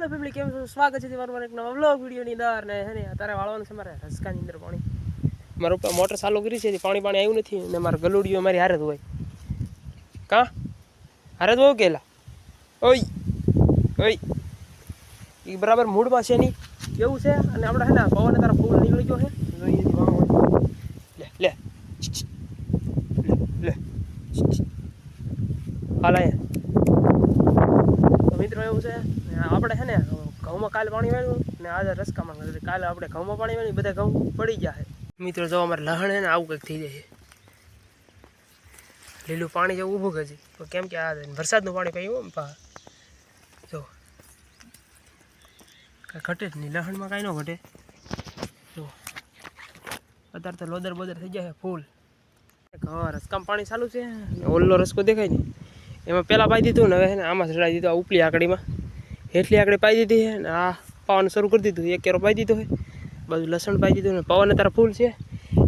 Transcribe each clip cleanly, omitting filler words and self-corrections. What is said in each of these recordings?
Hello family केम છો સ્વાગત છે તમારું એક નવા વ્લોગ વિડિયોની અંદર ને હે ને અત્યારે વાળવાનું છે મારે રસકાની અંદર પાણી મારા ઉપર મોટર ચાલુ કરી છે પાણી આવ્યું નથી ને મારા ગલુડીઓ મારી હારે જ હોય કા હારે જ હોય કેલા ઓય ઓય ઈ બરાબર મૂડમાં છે ની કેવું છે અને આપણે હે ને પવન તારા ફૂલ નીકળી ગયો છે અહીંયાથી વાવ લે લે લે હાલાય મિત્રો એવું છે આપણે છે ને ઘઉંમાં કાલે પાણી વાળ્યું ને આજે રસકામાં કાલે આપણે ઘઉંમાં પાણી વાળ્યું બધા ઘઉં પડી ગયા મિત્રો જો અમારે લહણ છે ને આવું કંઈક થઈ જાય છે લીલું પાણી જેવું ઊભું છે તો કેમ કે આ વરસાદનું પાણી પીવું જો કાંઈ ઘટે જ નહીં લહણમાં કાંઈ ન ઘટે જો અત્યારે તો લોદર બોદર થઈ જાય ફૂલ રસકામાં પાણી ચાલુ છે ઓલ્લો રસકો દેખાય ને એમાં પહેલાં પાઈ દીધું ને હવે ને આમાં ચડાવી દીધું આ ઉપલી આકડીમાં હેઠલી આકડી પાઈ દીધી છે ને આ પાવાનું શરૂ કરી દીધું એક કેરો પાઈ દીધો છે બધું લસણ પાઈ દીધું ને પવન અત્યારે ફૂલ છે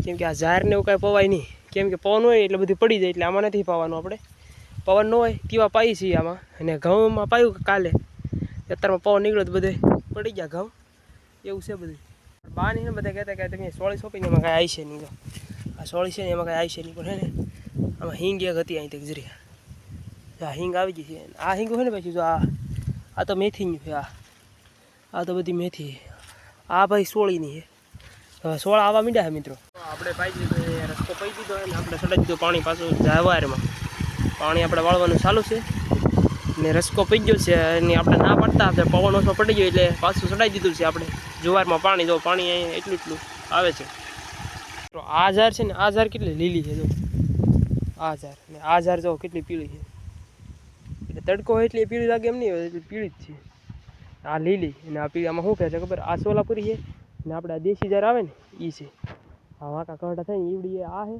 કેમ કે આ ઝાડને એવું કાંઈ પવાય નહીં કેમ કે પવન હોય એટલે બધું પડી જાય એટલે આમાં નથી પાવાનું આપણે પવન ન હોય તેવા પાઈ છીએ આમાં અને ઘઉંમાં પાયું કાલે અત્યારમાં પવન નીકળ્યો તો બધે પડી ગયા ઘઉં એવું છે બધું બા નહીં ને બધા કહેતા કે તમે સોળી સોંપીને એમાં કાંઈ આવી છે નહીં આ સોળી છે ને એમાં કાંઈ આવી છે નહીં પણ હે ને આમાં હિંગ એક હતી અહીં તક જરી આ હિંગ આવી ગઈ છે આ હિંગ હોય ને પછી જો આ તો મેથીની છે આ તો બધી મેથી આ ભાઈ સોળીની છે સોળ આવવા માંડ્યા છે મિત્રો આપણે પાઈ દીધો રસ્તો પાઈ દીધો અને આપણે ચડાવી દીધું પાણી પાછું જાવારમાં પાણી આપણે વાળવાનું ચાલુ છે ને રસ્કો પી ગયો છે અને આપણે ના પડતા આપણે પવન ઓછો પડી ગયો એટલે પાછું ચડાવી દીધું છે આપણે જુવારમાં પાણી જો પાણી અહીંયા એટલું આવે છે તો આ ઝાર છે ને આ ઝાર કેટલી લીલી છે જો આ ઝાર ને આ ઝાર જો કેટલી પીળી છે એટલે તડકો હોય એટલે પીળી લાગે એમ નહીં હોય એટલે પીળી જ છે આ લીલી અને આ પીળી આમાં શું કહે છે ખબર આ સોલાપુરી છે ને આપણે આ દેશી ઝાર આવે ને એ છે આ વાંકા કવડા થાય ને ઈવડી આ છે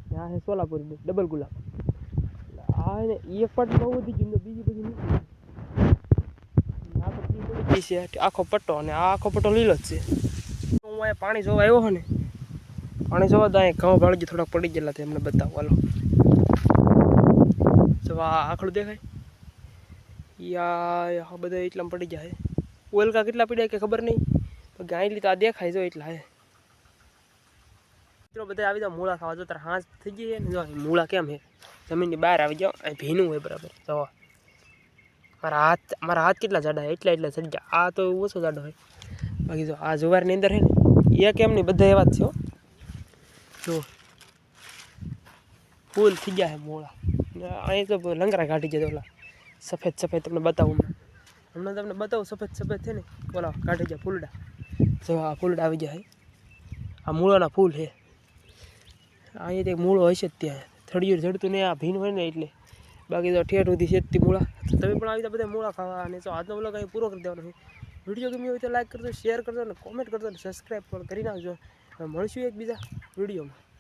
ને આ છે સોલાપુરી ડબલ ગુલાબ આ ને એક પટ બહુ વધી ગયું બીજી બધી નીકળી આ તો પીળી છે આખો પટ્ટો અને આ આખો પટ્ટો લીલો જ છે હું અહીંયા પાણી જોવા આવ્યો હોય ને પાણી જોવા તો અહીંયા ઘઉં ભાળજી થોડાક પડી ગયેલા હતા એમને બતાવો હાલો જો આ આખડું દેખાય યા બધા એટલામાં પડી જાય ઓલકા કેટલા પડ્યા કે ખબર નહીં પણ ગાયલી તો આ દેખાય જો એટલા હે મિત્રો બધા આવી જાવ મૂળા ખાવા જો તારે હાંસ થઈ ગઈ છે ને જો મૂળા કેમ છે જમીનની બહાર આવી જાઓ અહીં ભીનું હોય બરાબર જો મારા હાથ કેટલા જાડા હોય એટલા થઈ ગયા આ તો ઓછો જાડો હોય બાકી જો આ જુવારની અંદર છે ને એ કેમ નહીં બધા એવા જ છે જો ફૂલ થઈ ગયા છે મૂળા અહીં તો લંગરા કાઢી જાય ઓલા સફેદ તમને બતાવું હમણાં તમને બતાવું સફેદ છે ને ઓલા કાઢી જાય ફૂલડા જો આ ફૂલડા આવી જાય આ મૂળાના ફૂલ છે અહીંયા એક મૂળો હશે જ ત્યાં થળિયું જડતું ને આ ભીન હોય ને એટલે બાકી તો ઠેઠ સુધી છે મૂળા તો તમે પણ આવી બધા બધા મૂળા ખાવા અને તો આજનો વ્લોગ અહીં પૂરો કરી દેવાનો છે વિડીયો ગમ્યો હોય તો લાઈક કરજો શેર કરજો અને કોમેન્ટ કરજો અને સબસ્ક્રાઈબ પણ કરી નાખજો મળશું એક બીજા વિડીયોમાં.